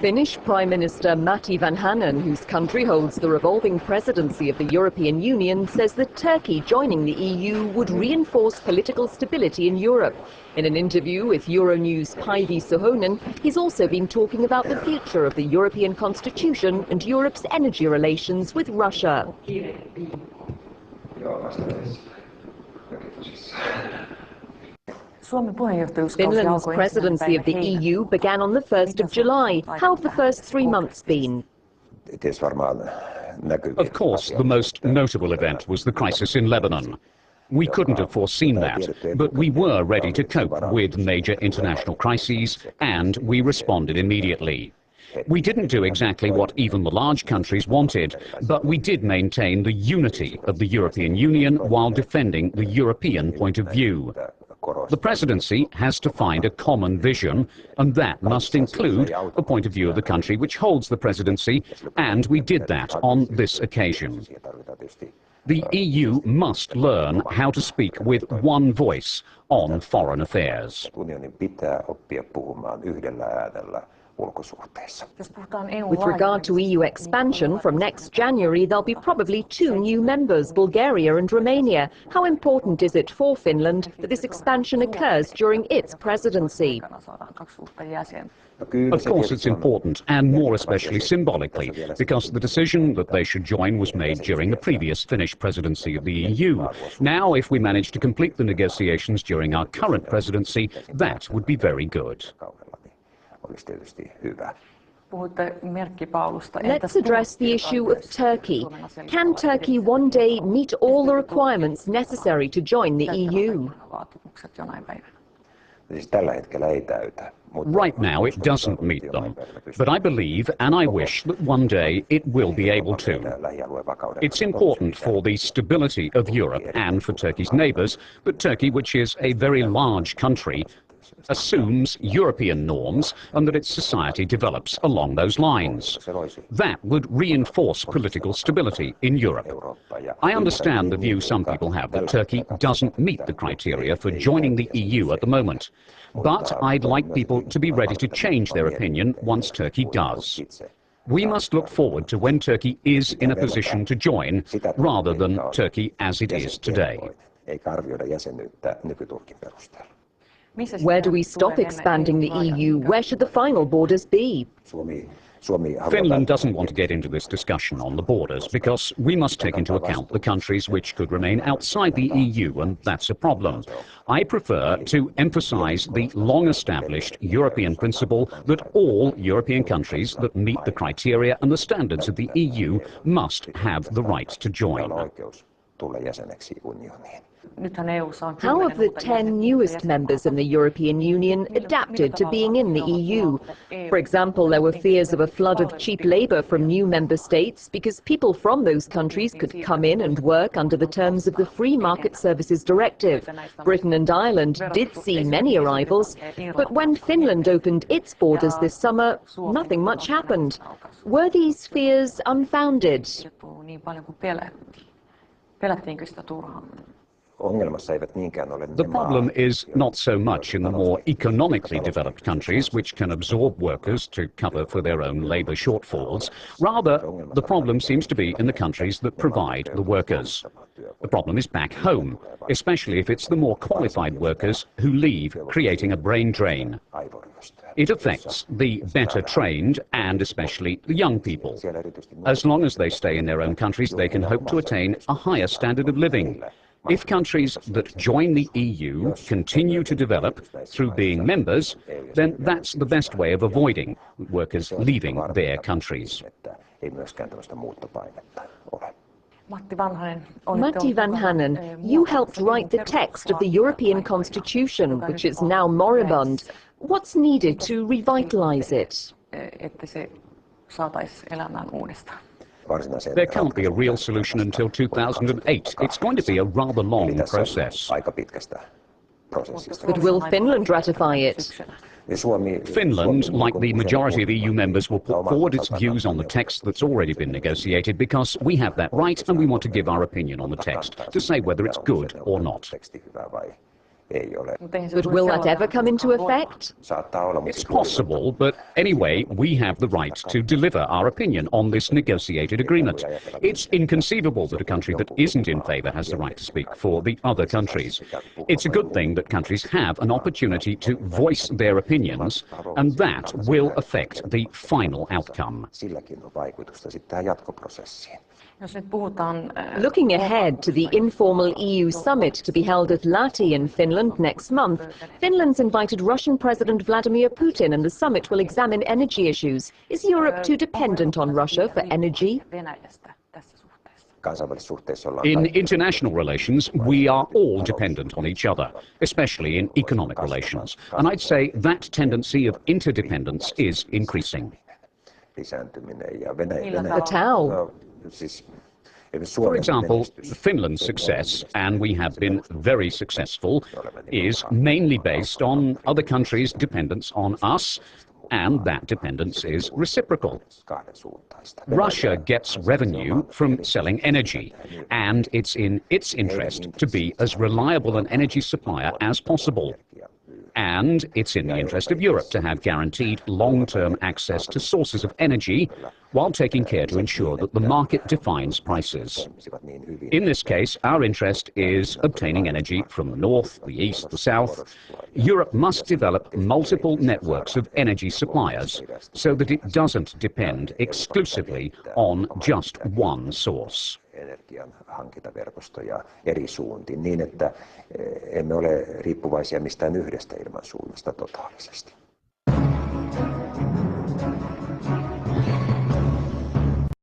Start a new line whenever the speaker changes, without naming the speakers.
Finnish Prime Minister Matti Vanhanen, whose country holds the revolving presidency of the European Union, says that Turkey joining the EU would reinforce political stability in Europe. In an interview with EuroNews' Vanhanen, he's also been talking about the future of the European Constitution and Europe's energy relations with Russia. Finland's presidency of the EU began on the 1st of July. How have the first 3 months been?
Of course, the most notable event was the crisis in Lebanon. We couldn't have foreseen that, but we were ready to cope with major international crises, and we responded immediately. We didn't do exactly what even the large countries wanted, but we did maintain the unity of the European Union while defending the European point of view. The presidency has to find a common vision, and that must include the point of view of the country which holds the presidency, and we did that on this occasion. The EU must learn how to speak with one voice on foreign affairs.
With regard to EU expansion, from next January there'll be probably 2 new members, Bulgaria and Romania. How important is it for Finland that this expansion occurs during its presidency?
Of course it's important, and more especially symbolically, because the decision that they should join was made during the previous Finnish presidency of the EU. Now, if we manage to complete the negotiations during our current presidency, that would be very good.
Let's address the issue of Turkey. Can Turkey one day meet all the requirements necessary to join the EU?
Right now it doesn't meet them, but I believe and I wish that one day it will be able to. It's important for the stability of Europe and for Turkey's neighbours that Turkey, which is a very large country, assumes European norms and that its society develops along those lines. That would reinforce political stability in Europe. I understand the view some people have that Turkey doesn't meet the criteria for joining the EU at the moment. But I'd like people to be ready to change their opinion once Turkey does. We must look forward to when Turkey is in a position to join, rather than Turkey as it is today.
Where do we stop expanding the EU? Where should the final borders be?
Finland doesn't want to get into this discussion on the borders because we must take into account the countries which could remain outside the EU, and that's a problem. I prefer to emphasize the long-established European principle that all European countries that meet the criteria and the standards of the EU must have the right to join.
How have the 10 newest members in the European Union adapted to being in the EU? For example, there were fears of a flood of cheap labour from new member states because people from those countries could come in and work under the terms of the Free Market Services Directive. Britain and Ireland did see many arrivals, but when Finland opened its borders this summer, nothing much happened. Were these fears unfounded?
The problem is not so much in the more economically developed countries, which can absorb workers to cover for their own labour shortfalls. Rather, the problem seems to be in the countries that provide the workers. The problem is back home, especially if it's the more qualified workers who leave, creating a brain drain. It affects the better trained and especially the young people. As long as they stay in their own countries, they can hope to attain a higher standard of living. If countries that join the EU continue to develop through being members, then that's the best way of avoiding workers leaving their countries.
Matti Vanhanen, you helped write the text of the European Constitution, which is now moribund. What's needed to revitalize it?
There can't be a real solution until 2008. It's going to be a rather long process.
But will Finland ratify it?
Finland, like the majority of EU members, will put forward its views on the text that's already been negotiated because we have that right and we want to give our opinion on the text, to say whether it's good or not.
But will that ever come into effect?
It's possible, but anyway, we have the right to deliver our opinion on this negotiated agreement. It's inconceivable that a country that isn't in favour has the right to speak for the other countries. It's a good thing that countries have an opportunity to voice their opinions, and that will affect the final outcome.
Looking ahead to the informal EU summit to be held at Lahti in Finland next month, Finland's invited Russian President Vladimir Putin, and the summit will examine energy issues. Is Europe too dependent on Russia for energy?
In international relations, we are all dependent on each other, especially in economic relations. And I'd say that tendency of interdependence is increasing.
But how?
For example, Finland's success, and we have been very successful, is mainly based on other countries' dependence on us, and that dependence is reciprocal. Russia gets revenue from selling energy, and it's in its interest to be as reliable an energy supplier as possible. And it's in the interest of Europe to have guaranteed long-term access to sources of energy while taking care to ensure that the market defines prices. In this case, our interest is obtaining energy from the north, the east, the south. Europe must develop multiple networks of energy suppliers so that it doesn't depend exclusively on just one source.
Energian hankintaverkostoja eri suuntiin niin, että emme ole riippuvaisia mistään yhdestä ilmansuunnasta totaalisesti.